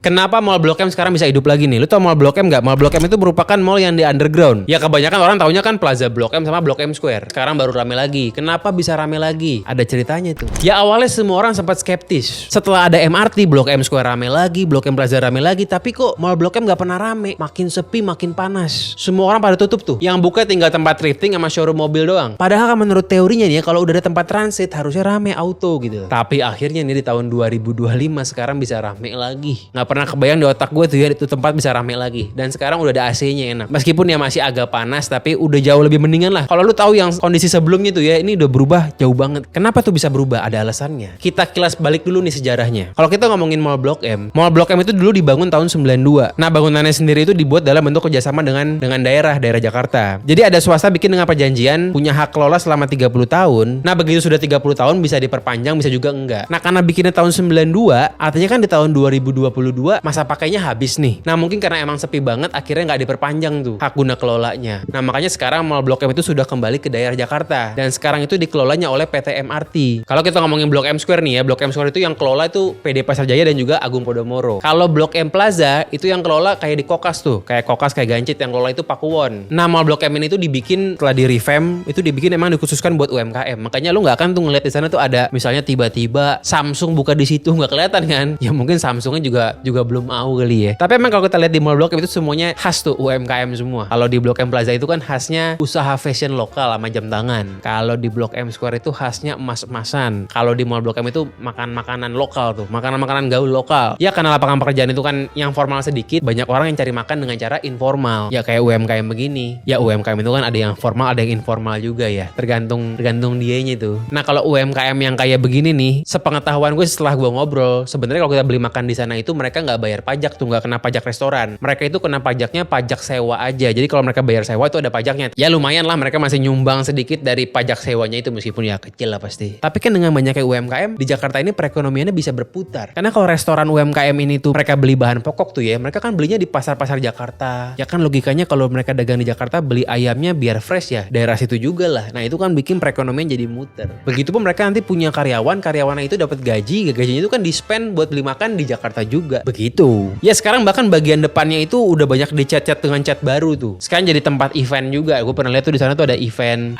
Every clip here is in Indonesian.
Kenapa Mall Blok M sekarang bisa hidup lagi nih? Lu tau Mall Blok M nggak? Mall Blok M itu merupakan mall yang di underground. Ya kebanyakan orang taunya kan Plaza Blok M sama Blok M Square. Sekarang baru rame lagi. Kenapa bisa rame lagi? Ada ceritanya tuh. Ya awalnya semua orang sempat skeptis. Setelah ada MRT, Blok M Square rame lagi, Blok M Plaza rame lagi. Tapi kok Mall Blok M nggak pernah rame? Makin sepi, makin panas. Semua orang pada tutup tuh. Yang buka tinggal tempat thrifting sama showroom mobil doang. Padahal kan menurut teorinya nih ya, kalau udah ada tempat transit harusnya rame auto gitu. Tapi akhirnya nih di tahun 2025 sekarang bisa rame lagi. Nggak pernah kebayang di otak gue tuh ya itu tempat bisa rame lagi. Dan sekarang udah ada AC-nya enak. Meskipun ya masih agak panas tapi udah jauh lebih mendingan lah. Kalau lu tahu yang kondisi sebelumnya tuh ya ini udah berubah jauh banget. Kenapa tuh bisa berubah? Ada alasannya. Kita kilas balik dulu nih sejarahnya. Kalau kita ngomongin Mall Blok M itu dulu dibangun tahun 92. Nah, bangunannya sendiri itu dibuat dalam bentuk kerjasama dengan daerah Jakarta. Jadi ada swasta bikin dengan perjanjian punya hak kelola selama 30 tahun. Nah, begitu sudah 30 tahun bisa diperpanjang, bisa juga enggak. Nah, karena bikinnya tahun 92, artinya kan di tahun 2022 masa pakainya habis nih. Nah, mungkin karena emang sepi banget akhirnya nggak diperpanjang tuh hak guna kelolanya. Nah, makanya sekarang Mall Blok M itu sudah kembali ke daerah Jakarta dan sekarang itu dikelolanya oleh PT MRT. Kalau kita ngomongin Blok M Square nih ya, Blok M Square itu yang kelola itu PD Pasar Jaya dan juga Agung Podomoro. Kalau Blok M Plaza itu yang kelola kayak di Kokas tuh, kayak Kokas kayak Gancit, yang kelola itu Pakuwon. Nah, Mall Blok M ini tuh dibikin setelah di revamp, itu dibikin emang dikhususkan buat UMKM. Makanya lu nggak akan tuh ngeliat di sana tuh ada misalnya tiba-tiba Samsung buka di situ, nggak kelihatan kan? Ya mungkin Samsungnya juga belum mau kali ya. Tapi emang kalau kita lihat di Mall Blok M itu semuanya khas tuh UMKM semua. Kalau di Blok M Plaza itu kan khasnya usaha fashion lokal sama jam tangan. Kalau di Blok M Square itu khasnya emas-emasan. Kalau di Mall Blok M itu makanan lokal tuh, makanan gaul lokal. Ya karena lapangan pekerjaan itu kan yang formal sedikit, banyak orang yang cari makan dengan cara informal. Ya kayak UMKM begini. Ya UMKM itu kan ada yang formal, ada yang informal juga ya. Tergantung dianya itu. Nah, kalau UMKM yang kayak begini nih, sepengetahuan gue setelah gue ngobrol, sebenarnya kalau kita beli makan di sana itu mereka nggak bayar pajak tuh, nggak kena pajak restoran. Mereka itu kena pajaknya pajak sewa aja. Jadi kalau mereka bayar sewa itu ada pajaknya. Ya lumayan lah, mereka masih nyumbang sedikit dari pajak sewanya itu meskipun ya kecil lah pasti. Tapi kan dengan banyaknya UMKM di Jakarta ini perekonomiannya bisa berputar. Karena kalau restoran UMKM ini tuh mereka beli bahan pokok tuh ya, mereka kan belinya di pasar-pasar Jakarta. Ya kan logikanya kalau mereka dagang di Jakarta beli ayamnya biar fresh ya, daerah situ juga lah. Nah itu kan bikin perekonomian jadi muter. Begitupun mereka nanti punya karyawannya itu dapat gajinya itu kan di-spend buat beli makan di Jakarta juga. Begitu. Ya sekarang bahkan bagian depannya itu udah banyak dicat-cat dengan cat baru tuh. Sekarang jadi tempat event juga. Gue pernah lihat tuh di sana tuh ada event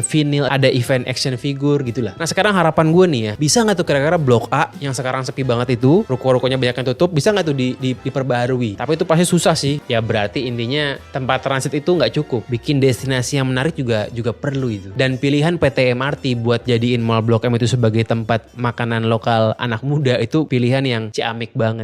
vinyl, ada event action figure gitulah. Nah sekarang harapan gue nih ya, bisa nggak tuh kira-kira Blok A yang sekarang sepi banget itu, ruko-rukonya banyak yang tutup, bisa nggak tuh diperbarui? Tapi itu pasti susah sih. Ya berarti intinya tempat transit itu nggak cukup. Bikin destinasi yang menarik juga perlu itu. Dan pilihan PT MRT buat jadiin Mall Blok M itu sebagai tempat makanan lokal anak muda itu pilihan yang ciamik banget.